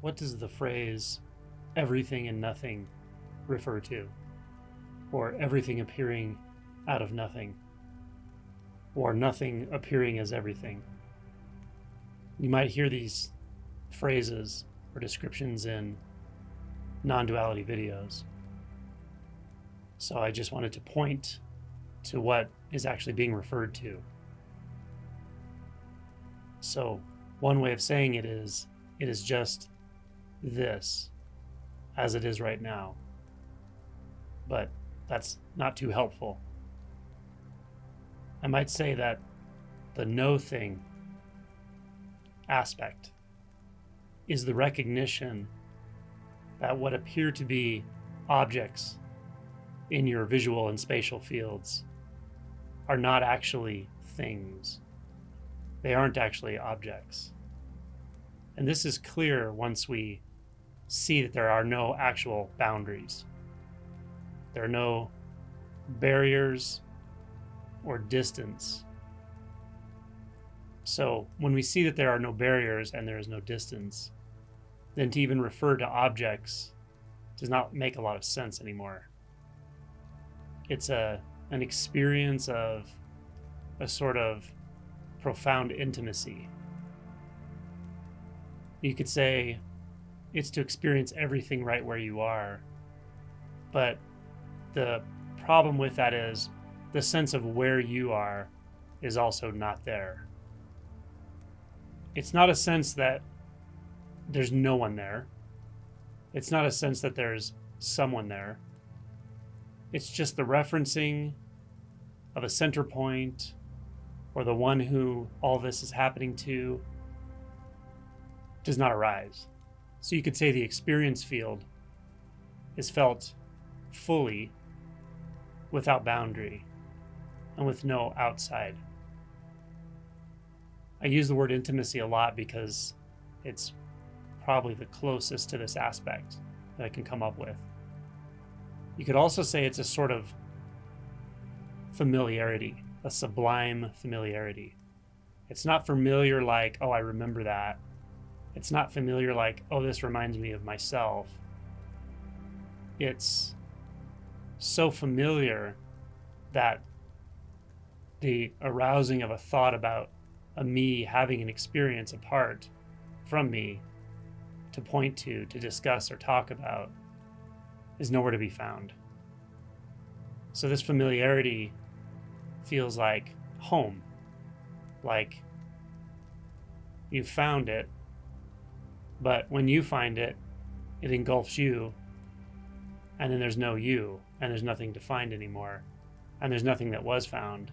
What does the phrase everything and nothing refer to? Or everything appearing out of nothing? Or nothing appearing as everything? You might hear these phrases or descriptions in non-duality videos. So I just wanted to point to what is actually being referred to. So one way of saying it is just this as it is right now. But that's not too helpful. I might say that the no thing aspect is the recognition that what appear to be objects in your visual and spatial fields are not actually things. They aren't actually objects. And this is clear once we see that there are no actual boundaries. There are no barriers or distance. So when we see that there are no barriers and there is no distance, then to even refer to objects does not make a lot of sense anymore. It's an experience of a sort of profound intimacy. You could say it's to experience everything right where you are, but the problem with that is the sense of where you are is also not there. It's not a sense that there's no one there. It's not a sense that there's someone there. It's just the referencing of a center point or the one who all this is happening to does not arise. So you could say the experience field is felt fully without boundary and with no outside. I use the word intimacy a lot because it's probably the closest to this aspect that I can come up with. You could also say it's a sort of familiarity, a sublime familiarity. It's not familiar like, oh, I remember that. It's not familiar like, oh, this reminds me of myself. It's so familiar that the arousing of a thought about a me having an experience apart from me to point to discuss or talk about is nowhere to be found. So this familiarity feels like home, like you found it, but when you find it, it engulfs you, and then there's no you, and there's nothing to find anymore, and there's nothing that was found,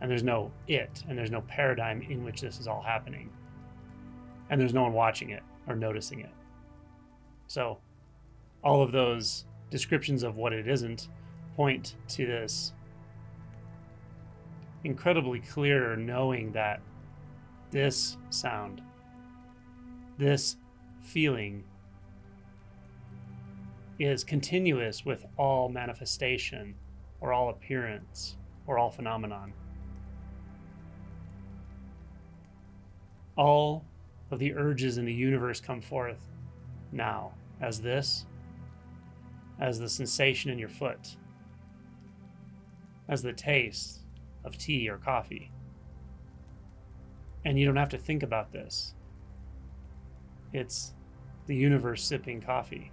and there's no it, and there's no paradigm in which this is all happening, and there's no one watching it or noticing it. So all of those descriptions of what it isn't point to this incredibly clear knowing that this sound, this feeling is continuous with all manifestation or all appearance or all phenomenon. All of the urges in the universe come forth now as this, as the sensation in your foot, as the taste of tea or coffee. And you don't have to think about this. It's the universe sipping coffee.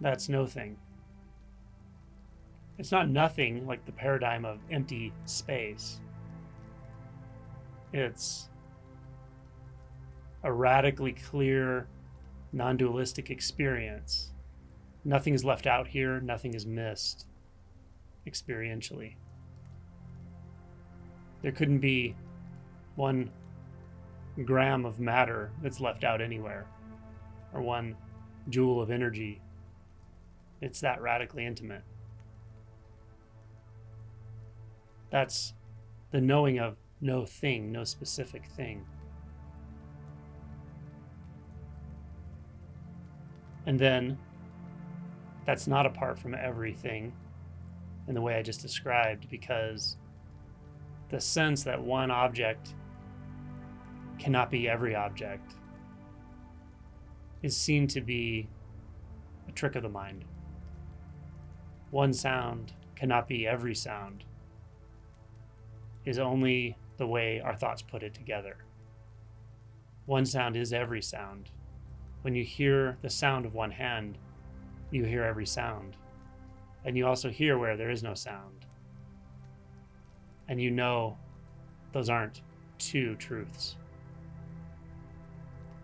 That's no thing. It's not nothing like the paradigm of empty space. It's a radically clear, non-dualistic experience. Nothing is left out here, nothing is missed experientially. There couldn't be 1 gram of matter that's left out anywhere, or 1 joule of energy. It's that radically intimate. That's the knowing of no thing, no specific thing. And then that's not apart from everything in the way I just described, because the sense that one object cannot be every object is seen to be a trick of the mind. One sound cannot be every sound, is only the way our thoughts put it together. One sound is every sound. When you hear the sound of one hand, you hear every sound. And you also hear where there is no sound. And you know those aren't two truths.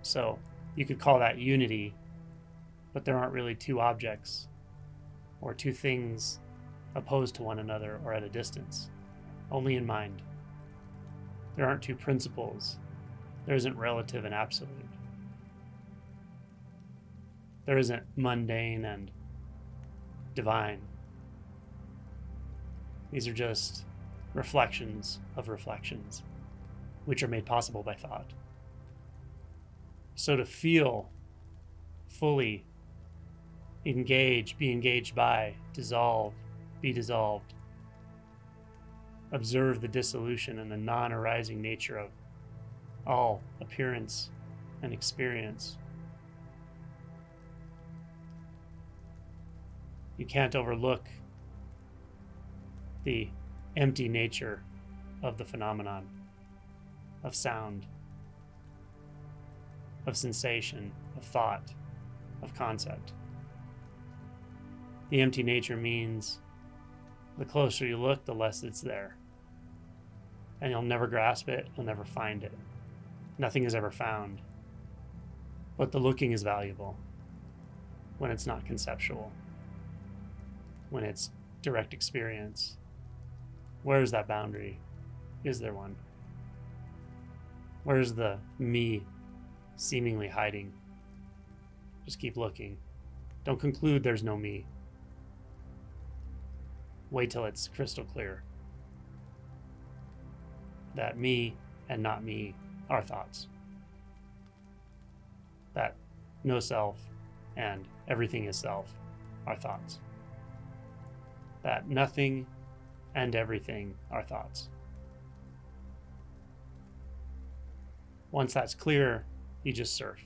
So you could call that unity, but there aren't really two objects or two things opposed to one another or at a distance, only in mind. There aren't two principles. There isn't relative and absolute. There isn't mundane and divine. These are just reflections of reflections, which are made possible by thought. So to feel fully, engage, be engaged by, dissolve, be dissolved, observe the dissolution and the non-arising nature of all appearance and experience. You can't overlook the empty nature of the phenomenon, of sound, of sensation, of thought, of concept. The empty nature means the closer you look, the less it's there. And you'll never grasp it, you'll never find it. Nothing is ever found. But the looking is valuable when it's not conceptual, when it's direct experience. Where's that boundary? Is there one? Where's the me seemingly hiding? Just keep looking. Don't conclude there's no me. Wait till it's crystal clear that me and not me are thoughts. That no self and everything is self are thoughts. That nothing and everything are thoughts. Once that's clear, you just surf.